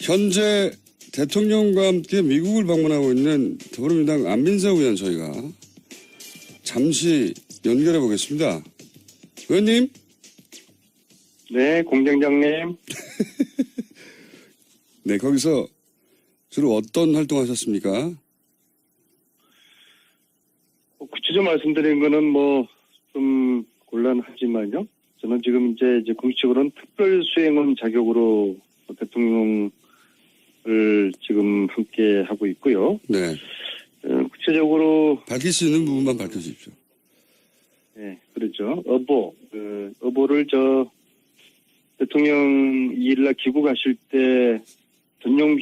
현재 대통령과 함께 미국을 방문하고 있는 더불어민주당 안민석 의원 저희가 잠시 연결해 보겠습니다. 의원님. 네, 공장장님. 네, 거기서 주로 어떤 활동하셨습니까? 구체적으로 말씀드린 거는 좀 곤란하지만요. 저는 지금 이제 공식적으로는 특별 수행원 자격으로 대통령을 지금 함께 하고 있고요. 네. 구체적으로 밝힐 수 있는 부분만 밝혀주십시오. 네, 그렇죠. 어보를 대통령 2일날 귀국하실 때 전용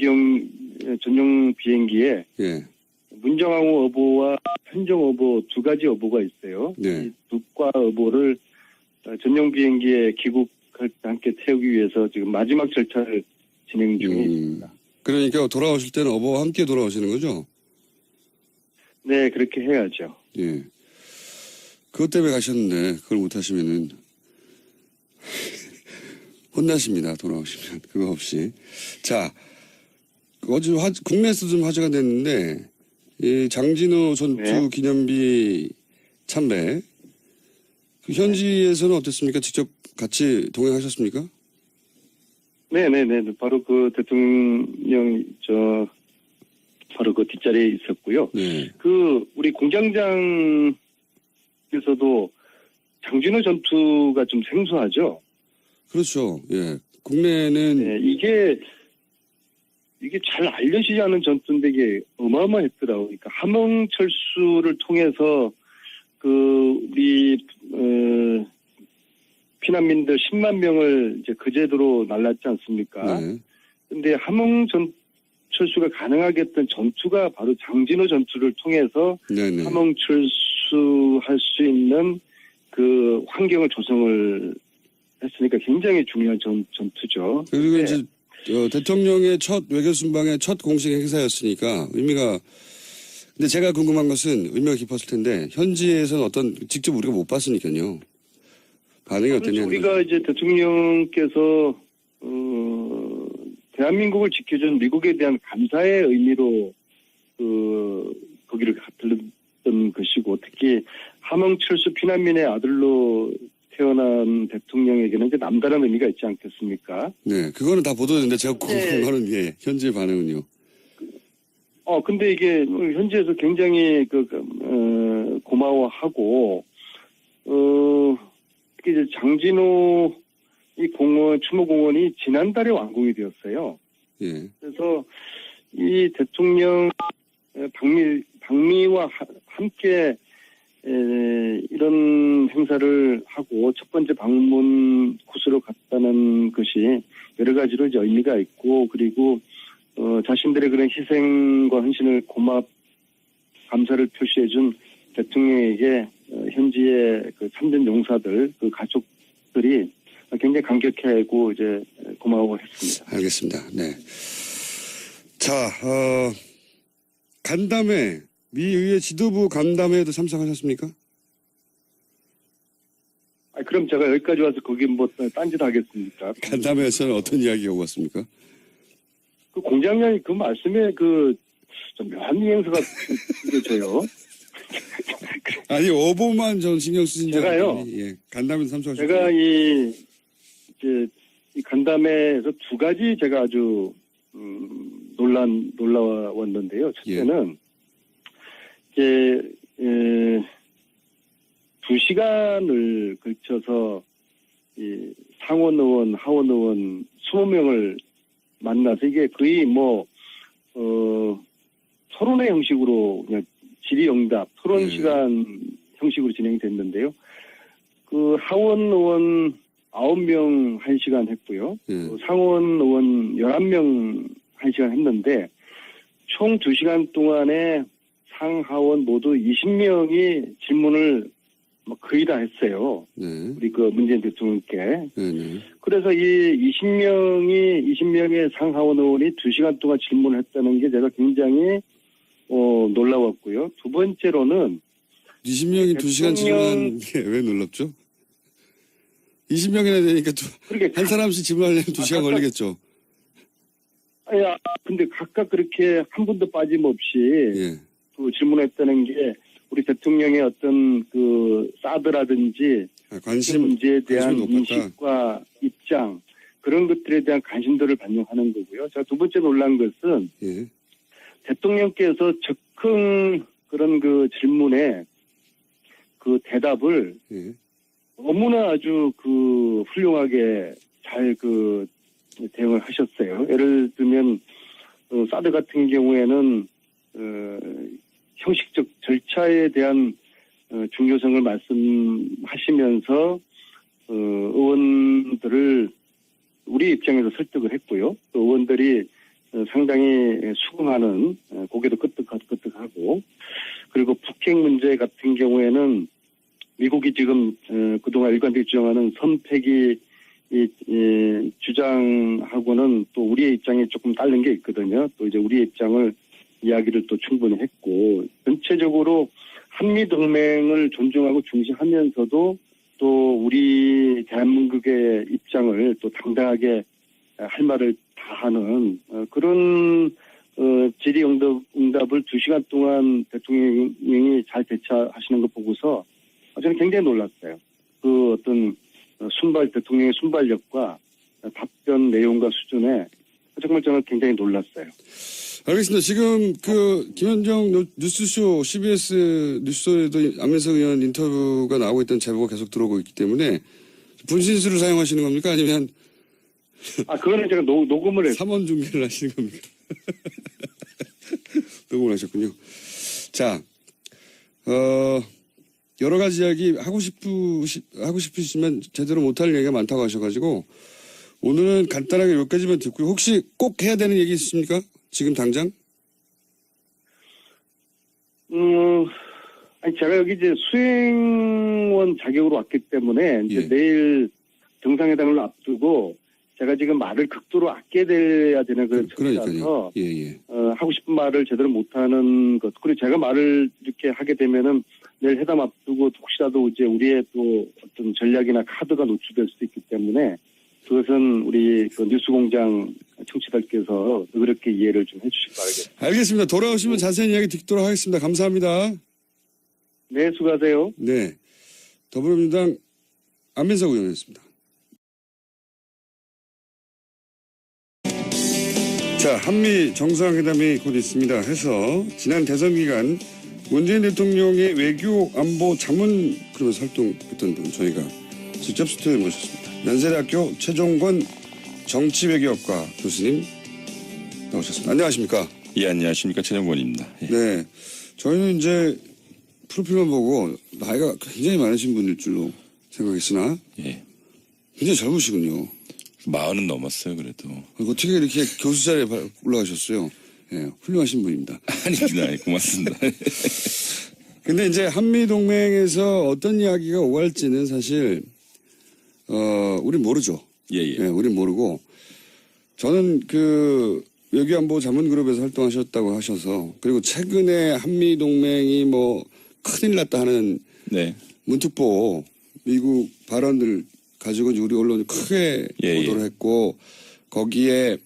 비행기에 예. 문정왕후 어보와 현종 어보 두 가지 어보가 있어요. 네. 이 두과 어보를 전용 비행기에 귀국할 때 함께 태우기 위해서 지금 마지막 절차를 진행 중에 있습니다. 그러니까 돌아오실 때는 어버와 함께 돌아오시는 거죠? 네, 그렇게 해야죠. 예. 그것 때문에 가셨는데 그걸 못하시면은 혼나십니다. 돌아오시면 그거 없이. 자, 어제 국내에서 좀 화제가 됐는데 이 장진호 전투 네. 기념비 참배 그 현지에서는 어땠습니까? 직접 같이 동행하셨습니까? 네네네. 바로 그 대통령 바로 그 뒷자리에 있었고요. 네. 우리 공장장께서도 장진호 전투가 좀 생소하죠. 그렇죠. 예. 국내는 네, 이게 잘 알려지지 않은 전투인데 이게 어마어마했더라고요. 그러니까 함흥철수를 통해서 우리 피난민들 10만 명을 이제 그제도로 날랐지 않습니까? 네. 근데 함흥철수가 가능하게 했던 전투가 바로 장진호 전투를 통해서 네네. 함흥철수할 수 있는 그 환경을 조성을 했으니까 굉장히 중요한 전투죠. 그리고 네. 이제 대통령의 첫 외교 순방의 첫 공식 행사였으니까 의미가 근데 제가 궁금한 것은 의미가 깊었을 텐데 현지에서는 직접 우리가 못 봤으니까요. 반응이 어땠냐는 우리가 이제 대통령께서 대한민국을 지켜준 미국에 대한 감사의 의미로 거기를 들렀던 것이고 특히 함흥철수 피난민의 아들로 태어난 대통령에게는 이제 남다른 의미가 있지 않겠습니까? 네, 그거는 다 보도됐는데 제가 궁금한 네. 거는 현지 반응은요. 근데 이게 현지에서 굉장히 고마워하고 특히 이제 장진호 이 추모공원이 지난달에 완공이 되었어요. 예. 그래서 이 대통령 방미와 함께 이런 행사를 하고 첫 번째 방문 코스로 갔다는 것이 여러 가지로 이제 의미가 있고 그리고 자신들의 그런 희생과 헌신을 감사를 표시해준 대통령에게 현지의 그 참전 용사들 그 가족들이 굉장히 감격해하고 이제 고마워했습니다. 알겠습니다. 네. 자, 간담회 미 의회 지도부 간담회에도 참석하셨습니까? 그럼 제가 여기까지 와서 거기 딴짓 하겠습니까? 간담회에서는 어떤 이야기가 오갔습니까? 그 공장장이 그 말씀에 좀 묘한 뉘앙스가 느껴져요. 아니 어보만 전 신경 쓰신 줄 제가요. 알았더니 예, 간담회 참석하셨어요. 제가 이 간담회에서 두 가지 제가 아주 놀라웠는데요. 첫째는 이제 2시간을 걸쳐서 이 상원 의원, 하원 의원 20명을 만나서 이게 거의 토론회 형식으로 그냥 질의응답, 토론 시간 형식으로 진행됐는데요. 그 하원 의원 9명 1시간 했고요. 상원 의원 11명 1시간 했는데 총 2시간 동안에 상하원 모두 20명이 질문을 거의 다 했어요. 네. 우리 문재인 대통령께. 네. 그래서 이 20명의 상하원 의원이 2시간 동안 질문을 했다는 게 제가 굉장히 놀라웠고요. 두 번째로는 20명이 2시간 질문하는 게 왜 놀랍죠? 20명이나 되니까 한 사람씩 질문하려면 2시간 걸리겠죠. 야, 근데 각각 그렇게 한 분도 빠짐없이 예. 그 질문했다는 게 우리 대통령의 어떤 그 사드라든지 이 관심 문제에 대한 관심이 높았다. 인식과 입장 그런 것들에 대한 관심도를 반영하는 거고요. 제가 두 번째 놀란 것은 예. 대통령께서 즉흥 그런 그 질문에 그 대답을 예. 너무나 아주 그 훌륭하게 잘 그 대응을 하셨어요. 예를 들면 사드 같은 경우에는 형식적 절차에 대한 중요성을 말씀하시면서 의원들을 우리 입장에서 설득을 했고요. 또 의원들이 상당히 수긍하는 고개도 끄덕끄덕하고 그리고 북핵 문제 같은 경우에는 미국이 지금 그동안 일관되게 주장하는 선패기 주장하고는 또 우리의 입장이 조금 다른 게 있거든요. 또 이제 우리의 입장을 이야기를 또 충분히 했고 전체적으로 한미 동맹을 존중하고 중시하면서도 또 우리 대한민국의 입장을 또 당당하게 할 말을 다하는 그런 질의응답을 2시간 동안 대통령이 잘 대처하시는 거 보고서 저는 굉장히 놀랐어요. 그 어떤 대통령의 순발력과 답변 내용과 수준에 정말 저는 굉장히 놀랐어요. 알겠습니다. 지금 그 김현정 뉴스쇼 CBS 뉴스쇼에도 안민석 의원 인터뷰가 나오고 있다는 제보가 계속 들어오고 있기 때문에 분신술을 사용하시는 겁니까? 아니면 그거는 제가 녹음을 했어요. 3원 중계를 하시는 겁니까? 녹음을 하셨군요. 자, 여러 가지 이야기 하고 싶으시면 제대로 못할 얘기가 많다고 하셔가지고 오늘은 간단하게 몇 가지만 듣고요. 혹시 꼭 해야 되는 얘기 있으십니까? 지금 당장? 아니 제가 여기 이제 수행원 자격으로 왔기 때문에 이제 예. 내일 정상회담을 앞두고 제가 지금 말을 극도로 아껴야 되는 그런 그러니까요. 처지라서 예. 하고 싶은 말을 제대로 못하는 것 그리고 제가 말을 이렇게 하게 되면은 내일 회담 앞두고 혹시라도 이제 우리의 또 어떤 전략이나 카드가 노출될 수도 있기 때문에 그것은 우리 그 뉴스공장 청취자들께서 그렇게 이해를 좀 해주시기 바라겠습니다. 알겠습니다. 돌아오시면 자세한 이야기 듣도록 하겠습니다. 감사합니다. 네, 수고하세요. 네. 더불어민주당 안민석 의원이었습니다. 자, 한미 정상회담이 곧 있습니다. 해서 지난 대선 기간 문재인 대통령의 외교 안보 자문 그러면서 활동했던 분 저희가 직접 스튜디오에 모셨습니다. 연세대학교 최종권 정치외교학과 교수님 나오셨습니다. 안녕하십니까? 예, 안녕하십니까. 최정권입니다. 예. 네. 저희는 이제 프로필만 보고 나이가 굉장히 많으신 분일 줄로 생각했으나 예. 굉장히 젊으시군요. 40은 넘었어요, 그래도. 어떻게 이렇게 교수 자리에 올라가셨어요? 예, 훌륭하신 분입니다. 아닙니다. 예, 고맙습니다. 근데 이제 한미동맹에서 어떤 이야기가 오갈지는 사실, 우린 모르죠. 예, 예. 예, 우린 모르고, 저는 그 외교안보 자문그룹에서 활동하셨다고 하셔서, 그리고 최근에 한미동맹이 뭐 큰일 났다 하는 네. 문특보 미국 발언들 가지고 우리 언론이 크게 예, 보도를 했고, 거기에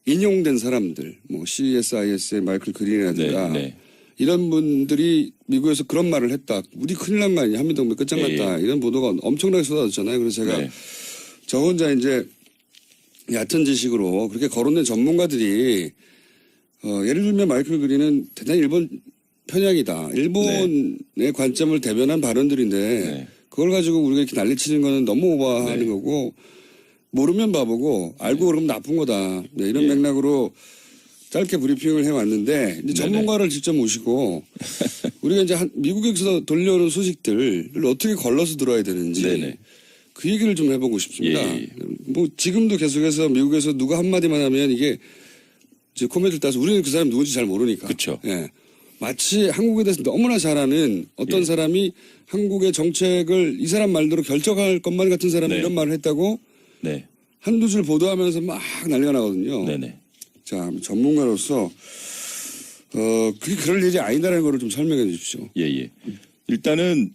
인용된 사람들, 뭐 CSIS의 마이클 그린이라든가 네, 네. 이런 분들이 미국에서 그런 말을 했다. 우리 큰일 난 말이야. 한미동맹 끝장났다. 예. 이런 보도가 엄청나게 쏟아졌잖아요. 그래서 제가 네. 저 혼자 이제 얕은 지식으로 그렇게 거론된 전문가들이 예를 들면 마이클 그린은 대단히 일본 편향이다. 일본의 관점을 대변한 발언들인데 네. 그걸 가지고 우리가 이렇게 난리치는 거는 너무 오버하는 네. 거고 모르면 바보고 알고 그러면 나쁜 거다. 네, 이런 예. 맥락으로 짧게 브리핑을 해왔는데 이제 전문가를 직접 모시고 우리가 이제 미국에서 돌려오는 소식들을 어떻게 걸러서 들어야 되는지 네네. 그 얘기를 좀 해보고 싶습니다. 예. 뭐 지금도 계속해서 미국에서 누가 한마디만 하면 이게 이제 코멘트를 따서 우리는 그 사람이 누군지 잘 모르니까. 그쵸. 예. 마치 한국에 대해서 너무나 잘 아는 어떤 예. 사람이 한국의 정책을 이 사람 말대로 결정할 것만 같은 사람이 네. 이런 말을 했다고 네. 한두 줄 보도하면서 막 난리가 나거든요. 네네. 자, 전문가로서 그게 그럴 일이 아니다라는 거를 좀 설명해 주십시오. 예, 예. 일단은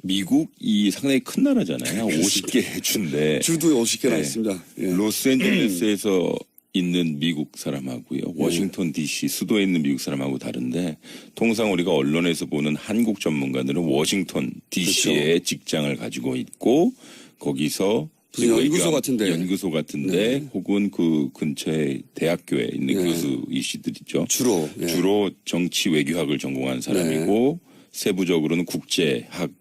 미국이 상당히 큰 나라잖아요. 50개 주인데. 주도 50개나 네. 있습니다. 예. 로스앤젤레스에서 있는 미국 사람하고요. 워싱턴 DC 수도에 있는 미국 사람하고 다른데 통상 우리가 언론에서 보는 한국 전문가들은 워싱턴 DC에 그렇죠. 직장을 가지고 있고 거기서 무슨 연구소 같은데. 연구소 같은데 혹은 그 근처에 대학교에 있는 교수이시들이죠. 주로. 예. 주로 정치 외교학을 전공한 사람이고 세부적으로는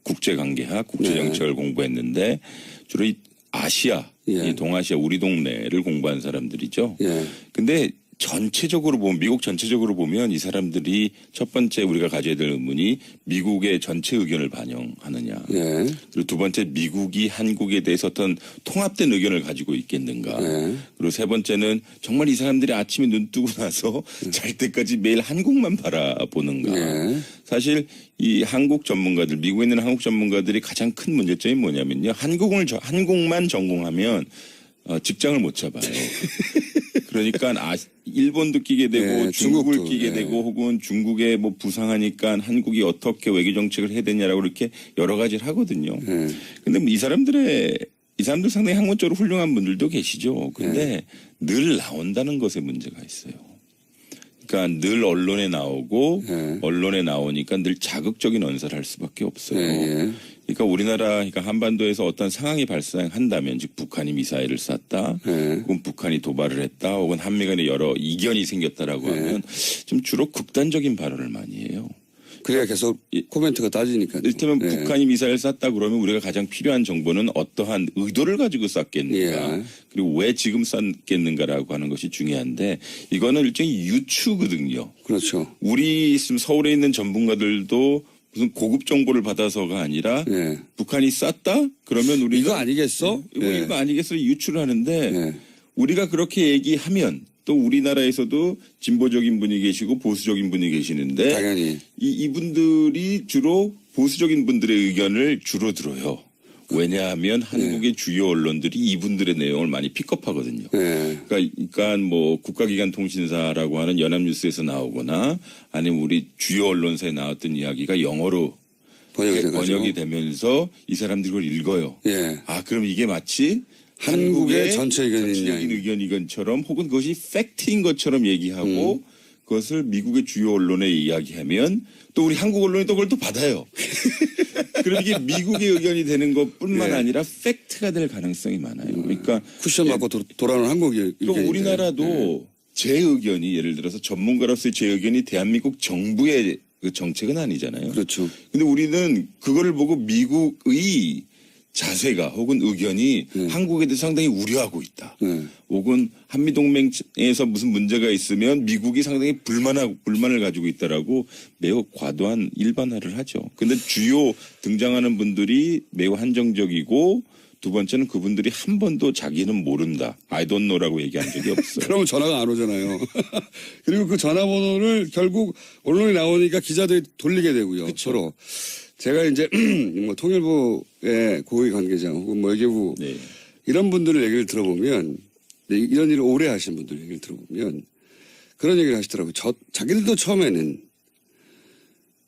국제관계학, 국제정책을 공부했는데 주로 이 아시아, 이 동아시아 우리 동네를 공부한 사람들이죠. 예. 근데 전체적으로 보면 미국 전체적으로 보면 이 사람들이 첫 번째 우리가 가져야 될 의문이 미국의 전체 의견을 반영하느냐. 예. 그리고 두 번째 미국이 한국에 대해서 어떤 통합된 의견을 가지고 있겠는가. 예. 그리고 세 번째는 정말 이 사람들이 아침에 눈 뜨고 나서 잘 때까지 매일 한국만 바라보는가. 예. 사실 이 한국 전문가들, 미국에 있는 한국 전문가들이 가장 큰 문제점이 뭐냐면요. 한국만 전공하면 직장을 못 잡아요. 그러니까 일본도 끼게 되고 예, 중국을 중국도, 끼게 예. 되고 혹은 중국에 뭐 부상하니까 한국이 어떻게 외교 정책을 해야 되냐라고 이렇게 여러 가지를 하거든요. 예. 근데 뭐 이 사람들 상당히 학문적으로 훌륭한 분들도 계시죠. 근데 늘 나온다는 것에 문제가 있어요. 그러니까 늘 언론에 나오고 언론에 나오니까 늘 자극적인 언사를 할 수밖에 없어요. 예. 그러니까 그러니까 한반도에서 어떤 상황이 발생한다면 즉 북한이 미사일을 쐈다 혹은 북한이 도발을 했다 혹은 한미 간에 여러 이견이 생겼다라고 하면 좀 주로 극단적인 발언을 많이 해요. 그래야 계속 코멘트가 따지니까요. 이를테면 예. 북한이 미사일을 쐈다 그러면 우리가 가장 필요한 정보는 어떠한 의도를 가지고 쐈겠는가 예. 그리고 왜 지금 쐈겠는가라고 하는 것이 중요한데 이거는 일종의 유추거든요. 그렇죠. 우리 서울에 있는 전문가들도 무슨 고급 정보를 받아서가 아니라 예. 북한이 쐈다? 그러면 우리가 이거 아니겠어? 예. 이거 아니겠어? 유추를 하는데 예. 우리가 그렇게 얘기하면 또 우리나라에서도 진보적인 분이 계시고 보수적인 분이 계시는데 당연히. 이분들이 주로 보수적인 분들의 의견을 주로 들어요. 왜냐하면 한국의 주요 언론들이 이분들의 내용을 많이 픽업하거든요. 예. 그러니까 뭐 국가기관 통신사라고 하는 연합뉴스에서 나오거나 아니면 우리 주요 언론사에 나왔던 이야기가 영어로 번역이 되면서 이 사람들이 그걸 읽어요. 예. 아 그럼 이게 마치 한국의 전체 전체적인 의견이건처럼 혹은 그것이 팩트인 것처럼 얘기하고 그것을 미국의 주요 언론에 이야기하면 또 우리 한국 언론이 또 그걸 또 받아요. 그럼 이게 미국의 의견이 되는 것뿐만 예. 아니라 팩트가 될 가능성이 많아요. 그러니까 쿠션 맞고 돌아오는 한국의 또 의견인데. 우리나라도 제 의견이 예를 들어서 전문가로서의 제 의견이 대한민국 정부의 그 정책은 아니잖아요. 그렇죠. 근데 우리는 그거를 보고 미국의 자세가 혹은 의견이 한국에 대해서 상당히 우려하고 있다. 혹은 한미동맹에서 무슨 문제가 있으면 미국이 상당히 불만을 가지고 있다라고 매우 과도한 일반화를 하죠. 근데 주요 등장하는 분들이 매우 한정적이고 두 번째는 그분들이 한 번도 자기는 모른다. I don't know라고 얘기한 적이 없어요. 그러면 전화가 안 오잖아요. 그리고 그 전화번호를 결국 언론에 나오니까 기자들이 돌리게 되고요. 그쵸. 서로. 제가 이제 뭐 통일부의 고위 관계자 혹은 뭐 외교부 네. 이런 분들의 얘기를 들어보면 이런 일을 오래 하신 분들 얘기를 들어보면 그런 얘기를 하시더라고요. 자기들도 처음에는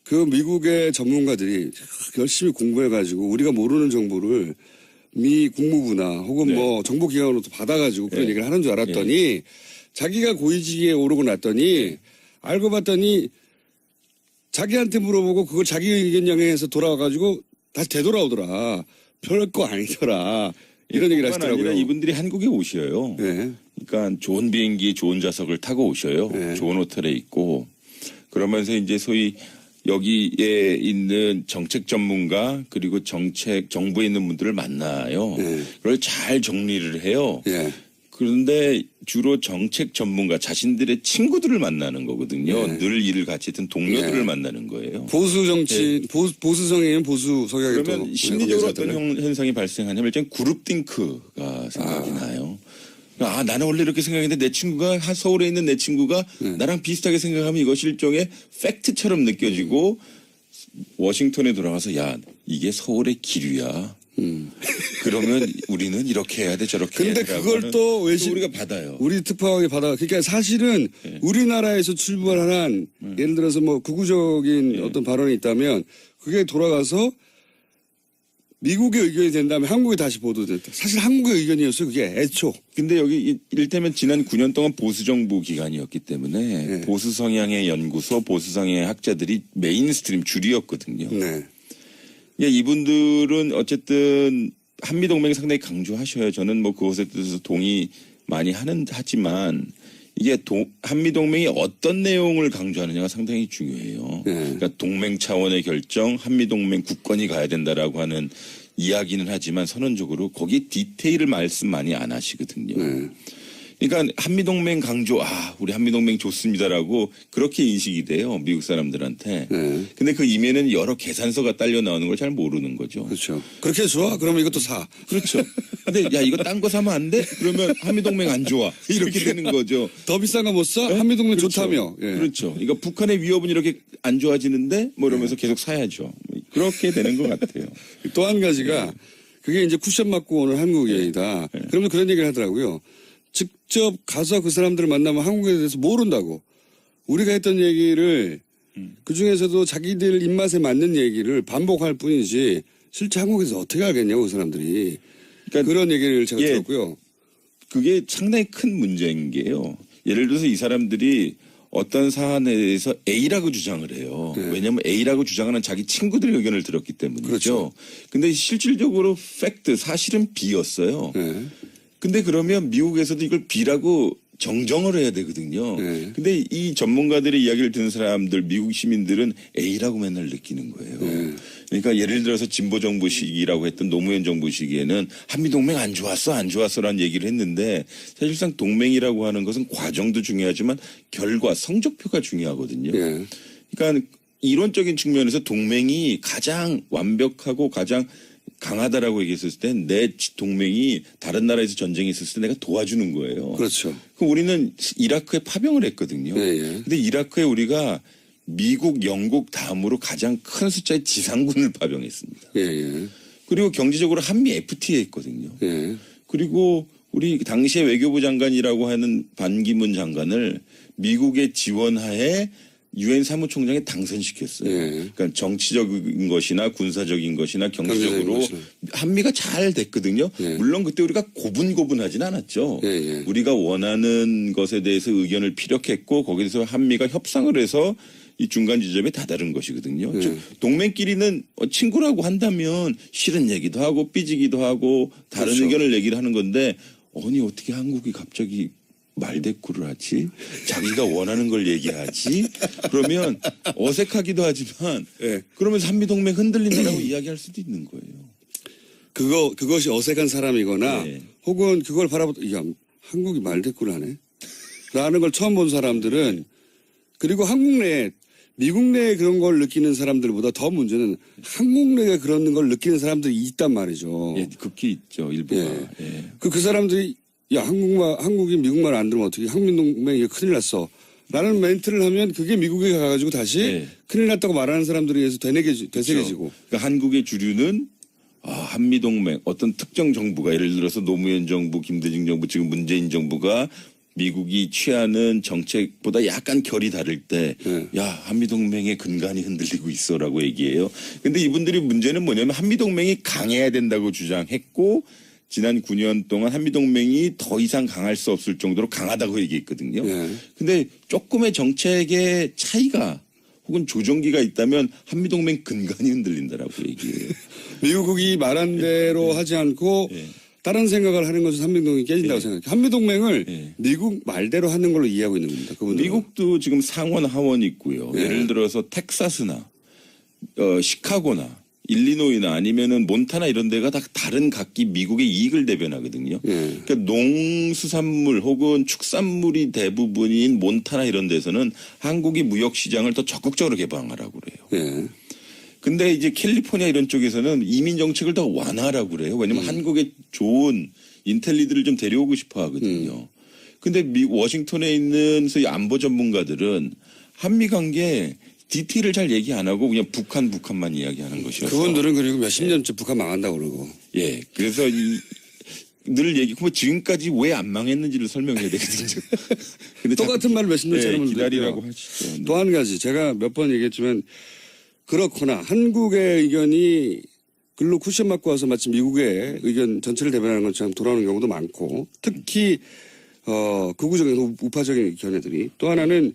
그 미국의 전문가들이 열심히 공부해가지고 우리가 모르는 정보를 미 국무부나 혹은 뭐 정보기관으로도 받아가지고 그런 얘기를 하는 줄 알았더니 자기가 고위직에 오르고 났더니 알고 봤더니 자기한테 물어보고 그걸 자기 의견 영향해서 돌아와가지고 다시 되돌아오더라. 별거 아니더라. 이런 얘기를 하시더라고요. 아니라 이분들이 한국에 오셔요. 네. 그러니까 좋은 비행기, 좋은 좌석을 타고 오셔요. 네. 좋은 호텔에 있고 그러면서 이제 소위 여기에 있는 정책 전문가 그리고 정부에 있는 분들을 만나요. 그걸 잘 정리를 해요. 예. 그런데 주로 정책 전문가 자신들의 친구들을 만나는 거거든요. 늘 일을 같이 했던 동료들을 만나는 거예요. 보수 정치, 보수 성향은 보수 성향이 그러면 심리적으로 어떤 현상이 발생하냐면 일단 그룹 띵크가 생각이 나요. 아, 나는 원래 이렇게 생각했는데 내 친구가 서울에 있는 내 친구가 나랑 비슷하게 생각하면 이것이 일종의 팩트처럼 느껴지고 워싱턴에 돌아가서 야, 이게 서울의 기류야. 그러면 우리는 이렇게 해야 돼 저렇게 해야 돼. 근데 그걸 또 우리가 받아요. 우리 특파원이 받아. 그러니까 사실은 우리나라에서 출발한 예를 들어서 뭐 극우적인 어떤 발언이 있다면 그게 돌아가서 미국의 의견이 된다면 한국에 다시 보도됐다. 사실 한국의 의견이었어요. 그게 애초. 근데 여기 이를테면 지난 9년 동안 보수 정부 기간이었기 때문에 네. 보수 성향의 연구소, 보수 성향의 학자들이 메인스트림 줄이었거든요. 네. 예, 이분들은 어쨌든 한미 동맹 상당히 강조하셔요. 저는 뭐 그것에 대해서 동의 많이 하지만 이게 한미 동맹이 어떤 내용을 강조하느냐가 상당히 중요해요. 네. 그러니까 동맹 차원의 결정, 한미 동맹 국권이 가야 된다라고 하는 이야기는 하지만 선언적으로 거기 디테일을 말씀 많이 안 하시거든요. 네. 그러니까 한미동맹 강조, 우리 한미동맹 좋습니다라고 그렇게 인식이 돼요. 미국 사람들한테. 네. 근데 그 이면에는 여러 계산서가 딸려 나오는 걸 잘 모르는 거죠. 그렇죠. 그렇게 좋아? 그러면 이것도 사. 그렇죠. 근데 야, 이거 딴 거 사면 안 돼? 그러면 한미동맹 안 좋아. 이렇게 되는 거죠. 더 비싼 거 못 사? 네? 한미동맹 그렇죠. 좋다며. 예. 그렇죠. 그러니까 북한의 위협은 이렇게 안 좋아지는데 뭐 이러면서 계속 사야죠. 그렇게 되는 것 같아요. 또 한 가지가 그게 이제 쿠션 맞고 오는 한국인이다. 그러면 그런 얘기를 하더라고요. 직접 가서 그 사람들을 만나면 한국에 대해서 모른다고. 우리가 했던 얘기를 그 중에서도 자기들 입맛에 맞는 얘기를 반복할 뿐이지 실제 한국에서 어떻게 알겠냐고 그 사람들이. 그러니까 그런 얘기를 제가 예. 들었고요. 그게 상당히 큰 문제인 게요. 예를 들어서 이 사람들이 어떤 사안에 대해서 A라고 주장을 해요. 네. 왜냐하면 A라고 주장하는 자기 친구들의 의견을 들었기 때문이죠. 그렇죠. 근데 실질적으로 사실은 B였어요. 네. 근데 그러면 미국에서도 이걸 B라고 정정을 해야 되거든요. 네. 근데 이 전문가들의 이야기를 듣는 사람들, 미국 시민들은 A라고 맨날 느끼는 거예요. 네. 그러니까 예를 들어서 진보 정부 시기라고 했던 노무현 정부 시기에는 한미동맹 안 좋았어라는 얘기를 했는데 사실상 동맹이라고 하는 것은 과정도 중요하지만 결과, 성적표가 중요하거든요. 예. 그러니까 이론적인 측면에서 동맹이 가장 완벽하고 가장 강하다라고 얘기했을 때 내 동맹이 다른 나라에서 전쟁이 있었을 때 내가 도와주는 거예요. 그렇죠. 그럼 우리는 이라크에 파병을 했거든요. 예, 예. 근데 이라크에 우리가 미국, 영국 다음으로 가장 큰 숫자의 지상군을 파병했습니다. 예, 예. 그리고 경제적으로 한미 FTA 했거든요. 예. 그리고 우리 당시에 외교부 장관이라고 하는 반기문 장관을 미국의 지원하에 유엔 사무총장에 당선시켰어요. 예. 그러니까 정치적인 것이나 군사적인 것이나 경제적으로 경제적인 것이나. 한미가 잘 됐거든요. 예. 물론 그때 우리가 고분고분하진 않았죠. 예, 예. 우리가 원하는 것에 대해서 의견을 피력했고 거기서 한미가 협상을 해서 이 중간 지점에 다다른 것이거든요. 예. 즉 동맹끼리는 친구라고 한다면 싫은 얘기도 하고 삐지기도 하고 다른 그렇죠. 의견을 얘기를 하는 건데 아니 어떻게 한국이 갑자기 말대꾸를 하지? 자기가 원하는 걸 얘기하지? 그러면 어색하기도 하지만 예. 그러면서 한미동맹 흔들린다라고 이야기할 수도 있는 거예요. 그것이 어색한 사람이거나 네. 혹은 그걸 바라보다 야, 한국이 말대꾸를 하네? 라는 걸 처음 본 사람들은 그리고 한국 내에 미국 내에 그런 걸 느끼는 사람들보다 더 문제는 한국 내에 그런 걸 느끼는 사람들이 있단 말이죠. 예, 극히 있죠, 일부가. 예. 예. 그 사람들이 야, 한국이 미국말 안 들으면 어떻게 한민동맹이 큰일 났어. 라는 멘트를 하면 그게 미국에 가가지고 다시 네. 큰일 났다고 말하는 사람들에 의해서 되새겨지고. 그러니까 한국의 주류는 한미동맹 어떤 특정 정부가 예를 들어서 노무현 정부, 김대중 정부, 지금 문재인 정부가 미국이 취하는 정책보다 약간 결이 다를 때, 네. 야, 한미동맹의 근간이 흔들리고 있어라고 얘기해요. 근데 이분들이 문제는 뭐냐면 한미동맹이 강해야 된다고 주장했고, 지난 9년 동안 한미동맹이 더 이상 강할 수 없을 정도로 강하다고 얘기했거든요. 네. 근데 조금의 정책의 차이가 혹은 조정기가 있다면 한미동맹 근간이 흔들린다라고 얘기해요. 미국이 말한 대로 하지 않고 예. 다른 생각을 하는 것은 한미동맹이 깨진다고 생각해요. 한미동맹을 예. 미국 말대로 하는 걸로 이해하고 있는 겁니다. 그분들은. 미국도 지금 상원 하원이 있고요. 예. 예를 들어서 텍사스나 시카고나 일리노이나 아니면은 몬타나 이런 데가 다 다른 각기 미국의 이익을 대변하거든요. 예. 그러니까 농수산물 혹은 축산물이 대부분인 몬타나 이런 데서는 한국이 무역 시장을 더 적극적으로 개방하라고 그래요. 예. 근데 이제 캘리포니아 이런 쪽에서는 이민 정책을 더 완화하라고 그래요. 왜냐면 한국에 좋은 인텔리들을 좀 데려오고 싶어 하거든요. 근데 워싱턴에 있는 소위 안보 전문가들은 한미 관계 디테일을 잘 얘기 안 하고 그냥 북한만 이야기하는 것이어서. 그분들은 그리고 몇십 년째 북한 망한다고 그러고. 예. 그래서 늘 뭐 지금까지 왜 안 망했는지를 설명해야 되거든요. 근데 똑같은 말을 몇십 년째 하는 기다리라고 분들이 있고요. 하시죠. 또 한 가지 제가 몇 번 얘기했지만 그렇거나 한국의 의견이 글로 쿠션 맞고 와서 마치 미국의 의견 전체를 대변하는 것처럼 돌아오는 경우도 많고, 특히 극우적인 우파적인 견해들이. 또 하나는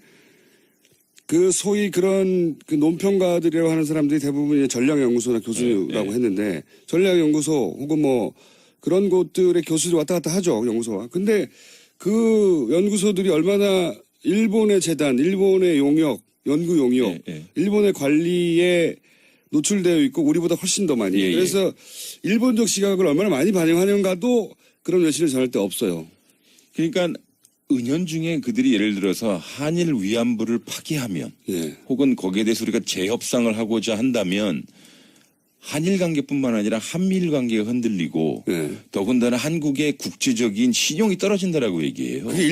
그 소위 그런 그 논평가들이라고 하는 사람들이 대부분 전략연구소나 교수라고 했는데, 전략연구소 혹은 뭐 그런 곳들의 교수들이 왔다 갔다 하죠, 연구소와. 근데 그 연구소들이 얼마나 일본의 재단, 일본의 용역, 연구 용역, 일본의 관리에 노출되어 있고 우리보다 훨씬 더 많이. 그래서 일본적 시각을 얼마나 많이 반영하는가도 그런 외신을 전할 때 없어요. 그러니까 은연중에 그들이 예를 들어서 한일 위안부를 파기하면 혹은 거기에 대해서 우리가 재협상을 하고자 한다면 한일 관계뿐만 아니라 한미일 관계가 흔들리고 더군다나 한국의 국제적인 신용이 떨어진다라고 얘기해요. 그게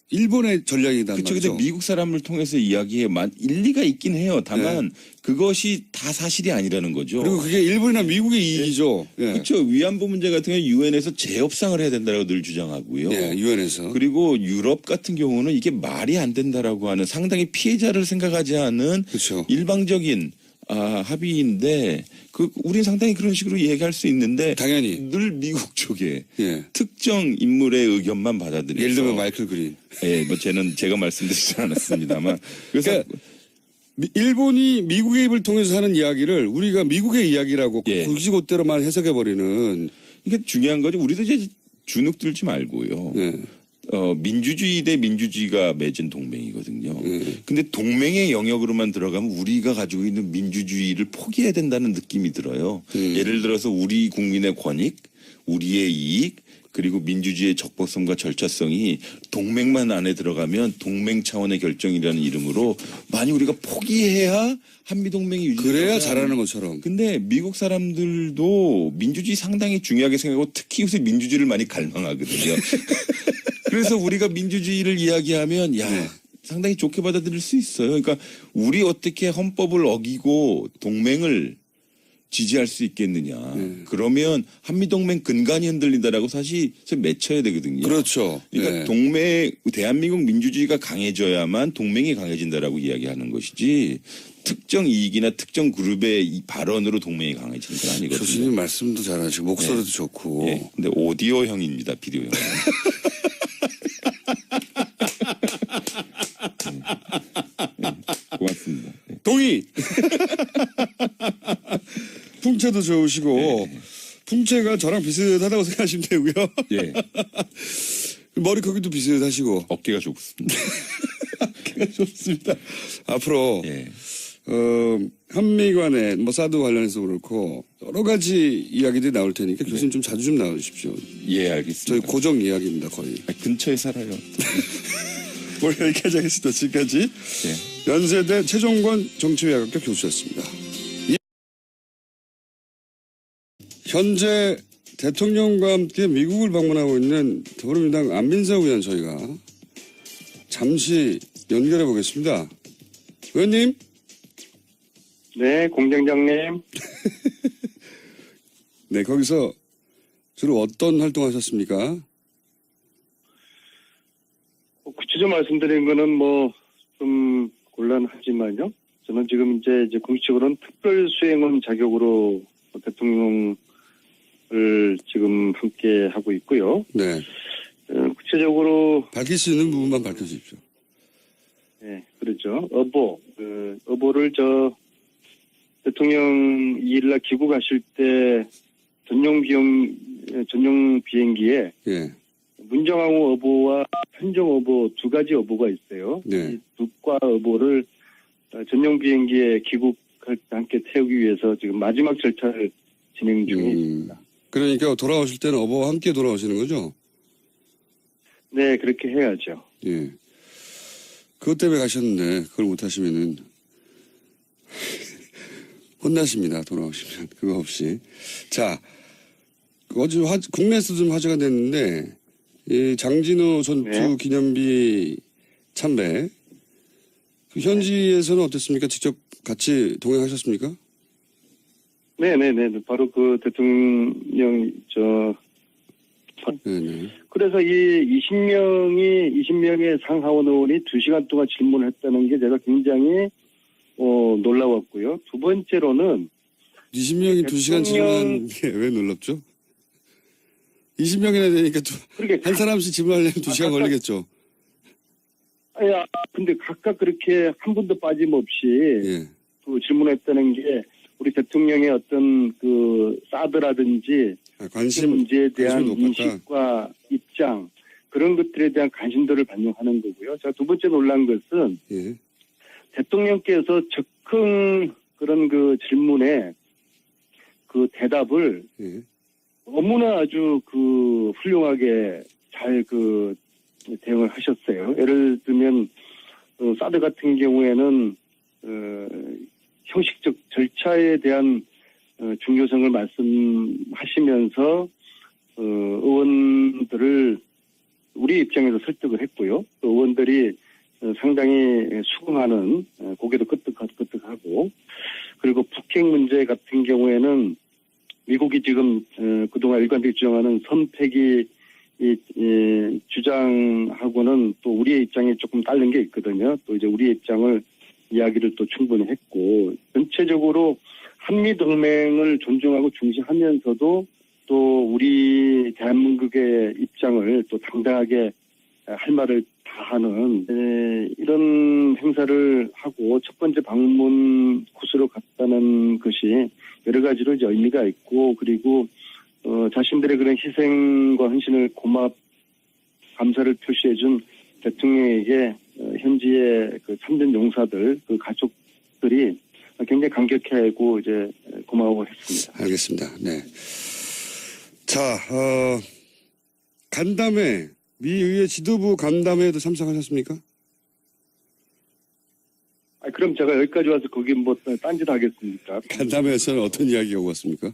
일본의 전략이다. 그렇죠. 근데 미국 사람을 통해서 이야기에 일리가 있긴 해요. 다만 그것이 다 사실이 아니라는 거죠. 그리고 그게 일본이나 미국의 이익이죠. 그렇죠. 위안부 문제 같은 경우는 유엔에서 재협상을 해야 된다고 늘 주장하고요. 유엔에서. 그리고 유럽 같은 경우는 이게 말이 안 된다라고 하는 상당히 피해자를 생각하지 않은 그렇죠. 일방적인 합의인데 우린 상당히 그런 식으로 얘기할 수 있는데 당연히 늘 미국 쪽에 특정 인물의 의견만 받아들여서 예를 들면 마이클 그린. 뭐 제가 말씀드리지 않았습니다만 그래서 그러니까 일본이 미국의 입을 통해서 하는 이야기를 우리가 미국의 이야기라고 굳이곧대로만 해석해버리는. 이게 중요한 거죠. 우리도 이제 주눅 들지 말고요. 민주주의 대 민주주의가 맺은 동맹이거든요. 근데 동맹의 영역으로만 들어가면 우리가 가지고 있는 민주주의를 포기해야 된다는 느낌이 들어요. 예를 들어서 우리 국민의 권익, 우리의 이익, 그리고 민주주의의 적법성과 절차성이 동맹만 안에 들어가면 동맹 차원의 결정이라는 이름으로 많이 우리가 포기해야 한미동맹이 유지되고 그래야 잘하는 것처럼. 근데 미국 사람들도 민주주의 상당히 중요하게 생각하고 특히 요새 민주주의를 많이 갈망하거든요. 그래서 우리가 민주주의를 이야기하면 상당히 좋게 받아들일 수 있어요. 그러니까 우리 어떻게 헌법을 어기고 동맹을 지지할 수 있겠느냐. 그러면 한미동맹 근간이 흔들린다라고 사실 맺혀야 되거든요. 그렇죠. 그러니까 대한민국 민주주의가 강해져야만 동맹이 강해진다라고 이야기하는 것이지 특정 이익이나 특정 그룹의 이 발언으로 동맹이 강해지는 건 아니거든요. 교수님 말씀도 잘하시고 목소리도 좋고. 근데 오디오형입니다. 비디오형. 고맙습니다. 동의! 풍채도 좋으시고, 풍채가 저랑 비슷하다고 생각하시면 되고요. 머리 크기도 비슷하시고. 어깨가 좁습니다. 어깨가 좁습니다. 앞으로, 한미 간에 뭐 사드 관련해서 그렇고, 여러 가지 이야기들이 나올 테니까 교수님 좀 자주 좀 나와주십시오. 알겠습니다. 저희 고정 이야기입니다, 거의. 근처에 살아요. 오늘 여기까지 하겠습니다. 지금까지 연세대 최종권 정치외학학교 교수였습니다. 현재 대통령과 함께 미국을 방문하고 있는 더불어민주당 안민석 의원 저희가 잠시 연결해 보겠습니다. 의원님. 네, 공장장님. 네, 거기서 주로 어떤 활동하셨습니까? 구체적으로 말씀드린 거는 좀 곤란하지만요. 저는 지금 이제 공식적으로는 특별 수행원 자격으로 대통령을 지금 함께 하고 있고요. 네. 구체적으로 밝힐 수 있는 부분만 밝혀주십시오. 네, 그렇죠. 어보를 대통령 2일날 귀국하실 때 전용 비행기에 문정왕후 어보와 현정 어보 두 가지 어보가 있어요. 이 두 과 어보를 전용 비행기에 귀국할 때 함께 태우기 위해서 지금 마지막 절차를 진행 중에 있습니다. 그러니까 돌아오실 때는 어버와 함께 돌아오시는 거죠? 네, 그렇게 해야죠. 그것 때문에 가셨는데 그걸 못하시면은 혼나십니다. 돌아오시면 그거 없이. 자, 어제 국내에서 좀 화제가 됐는데 이 장진호 전투 기념비 참배 그 현지에서는 어땠습니까? 직접 같이 동행하셨습니까? 네네네. 바로 그 대통령 그래서 이 20명의 상하원 의원이 2시간 동안 질문을 했다는 게 제가 굉장히 놀라웠고요. 두 번째로는 20명이 2시간 질문하는 게 왜 놀랍죠? 20명이나 되니까 한 사람씩 질문하려면 2시간 걸리겠죠. 야, 근데 각각 그렇게 한 분도 빠짐없이 예. 그 질문했다는 게 우리 대통령의 어떤 그 사드라든지 관심 문제에 대한 관심이 높았다. 인식과 입장 그런 것들에 대한 관심도를 반영하는 거고요. 자, 두 번째 놀란 것은 예. 대통령께서 즉흥 그런 그 질문에 그 대답을 예. 너무나 아주 그 훌륭하게 잘 그 대응을 하셨어요. 예를 들면 사드 같은 경우에는 형식적 절차에 대한 중요성을 말씀하시면서 의원들을 우리 입장에서 설득을 했고요. 또 의원들이 상당히 수긍하는 고개도 끄덕끄덕하고 그리고 북핵 문제 같은 경우에는 미국이 지금 그동안 일관되게 주장하는 선패기 주장하고는 또 우리의 입장이 조금 다른 게 있거든요. 또 이제 우리의 입장을 이야기를 또 충분히 했고 전체적으로 한미 동맹을 존중하고 중시하면서도 또 우리 대한민국의 입장을 또 당당하게 할 말을 다하는 이런 행사를 하고 첫 번째 방문 코스로 갔다는 것이 여러 가지로 이제 의미가 있고 그리고 자신들의 그런 희생과 헌신을 감사를 표시해준 대통령에게 현지의 그 참전 용사들 그 가족들이 굉장히 감격해하고 이제 고마워했습니다. 알겠습니다. 네. 자, 간담회 미 의회 지도부 간담회에도 참석하셨습니까? 그럼 제가 여기까지 와서 거기 뭐 딴짓 하겠습니까? 간담회에서는 어떤 이야기가 오갔습니까?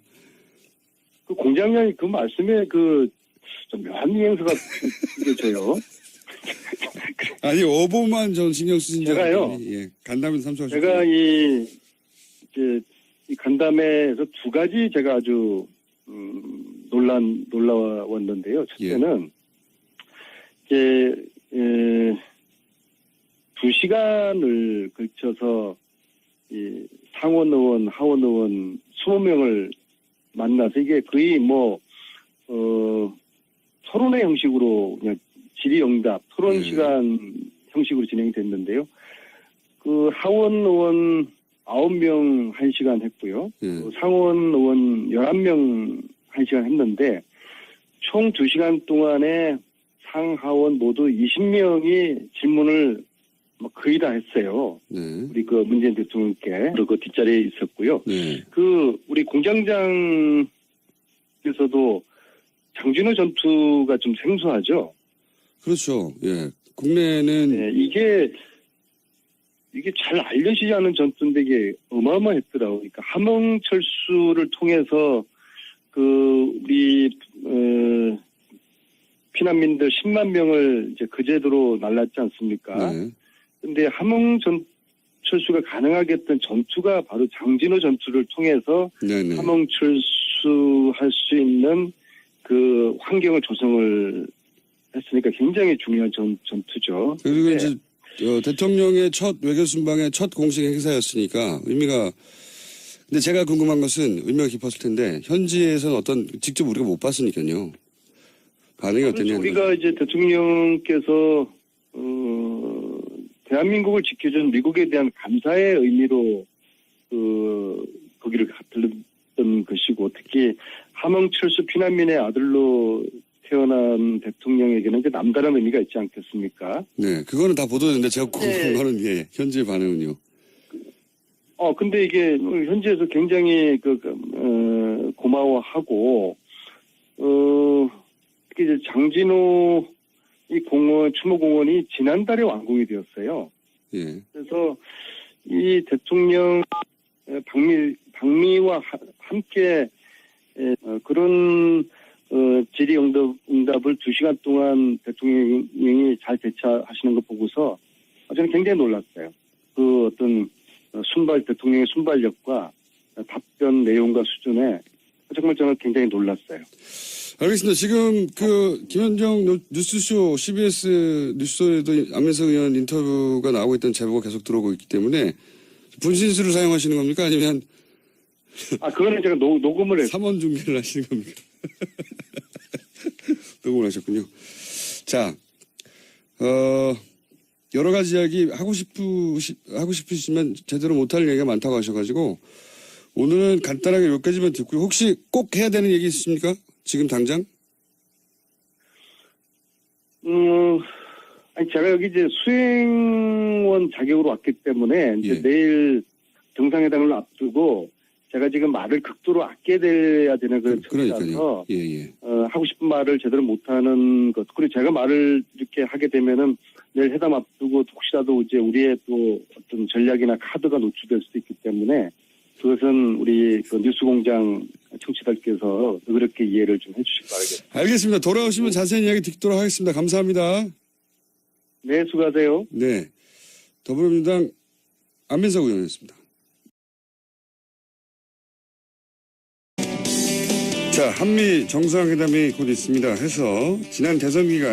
그 공장장이 그 말씀에 그 좀 묘한 뉘앙스가 느껴져요. 아니 어보만 전 신경 쓰신 줄 제가요. 알았더니 예, 간담회 참석하셨어요. 제가 이 간담회에서 두 가지 제가 아주 놀라웠는데요. 첫째는 이제 2시간을 걸쳐서 이 상원 의원, 하원 의원 20명을 만나서 이게 거의 뭐 토론회 형식으로 그냥 질의응답 토론 시간 형식으로 진행됐는데요. 그 하원 의원 9명 1시간 했고요. 상원 의원 11명 1시간 했는데 총 2시간 동안에 상하원 모두 20명이 질문을 거의 다 했어요. 네. 우리 그 문재인 대통령께 그 뒷자리에 있었고요. 네. 그 우리 공장장에서도 장진호 전투가 좀 생소하죠. 그렇죠. 예. 국내는 네, 이게 잘 알려지지 않은 전투인데 이게 어마어마했더라고요. 그러니까 함흥철수를 통해서 그 우리 피난민들 10만 명을 이제 그제도로 날랐지 않습니까? 네. 근데 함흥철수가 가능하게 했던 전투가 바로 장진호 전투를 통해서 네네. 함흥철수할 수 있는 그 환경을 조성을 했으니까 굉장히 중요한 전투죠. 그리고 이제 대통령의 첫 외교 순방의 첫 공식 행사였으니까 의미가 근데 제가 궁금한 것은 의미가 깊었을 텐데 현지에서는 직접 우리가 못 봤으니까요. 반응이 어땠냐. 우리가 이제 대통령께서 대한민국을 지켜준 미국에 대한 감사의 의미로 거기를 들렀던 것이고 특히 함흥철수 피난민의 아들로 태어난 대통령에게는 이제 남다른 의미가 있지 않겠습니까? 네, 그거는 다 보도됐는데 제가 궁금한 거는 예, 현지의 반응은요. 근데 이게 현지에서 굉장히 고마워하고 특히 이제 장진호 이 추모공원이 지난달에 완공이 되었어요. 예. 그래서 이 대통령 방미와 함께 그런 질의응답을 2시간 동안 대통령이 잘 대처하시는 거 보고서 저는 굉장히 놀랐어요. 그 어떤 대통령의 순발력과 답변 내용과 수준에 정말 저는 굉장히 놀랐어요. 알겠습니다. 지금 김현정 뉴스쇼 CBS 뉴스쇼에도 안민석 의원 인터뷰가 나오고 있다는 제보가 계속 들어오고 있기 때문에 분신술을 사용하시는 겁니까? 아니면 그거는 제가 녹음을 했어요. 3원 중계를 하시는 겁니까? 녹음을 하셨군요. 자, 여러 가지 이야기 하고 싶으시면 제대로 못할 얘기가 많다고 하셔가지고 오늘은 간단하게 몇 가지만 듣고요. 혹시 꼭 해야 되는 얘기 있으십니까? 지금 당장? 제가 여기 이제 수행원 자격으로 왔기 때문에 이제 예. 내일 정상회담을 앞두고 제가 지금 말을 극도로 아껴야 되는 그런 그러니까요. 처지라서 예. 하고 싶은 말을 제대로 못하는 것. 그리고 제가 말을 이렇게 하게 되면은 내일 회담 앞두고 혹시라도 이제 우리의 또 어떤 전략이나 카드가 노출될 수도 있기 때문에 그것은 우리 그 뉴스공장 청취자들께서 그렇게 이해를 좀 해주시기 바라겠습니다. 알겠습니다. 돌아오시면 자세한 이야기 듣도록 하겠습니다. 감사합니다. 네, 수고하세요. 네. 더불어민주당 안민석 의원이었습니다. 자, 한미 정상회담이 곧 있습니다 해서 지난 대선 기간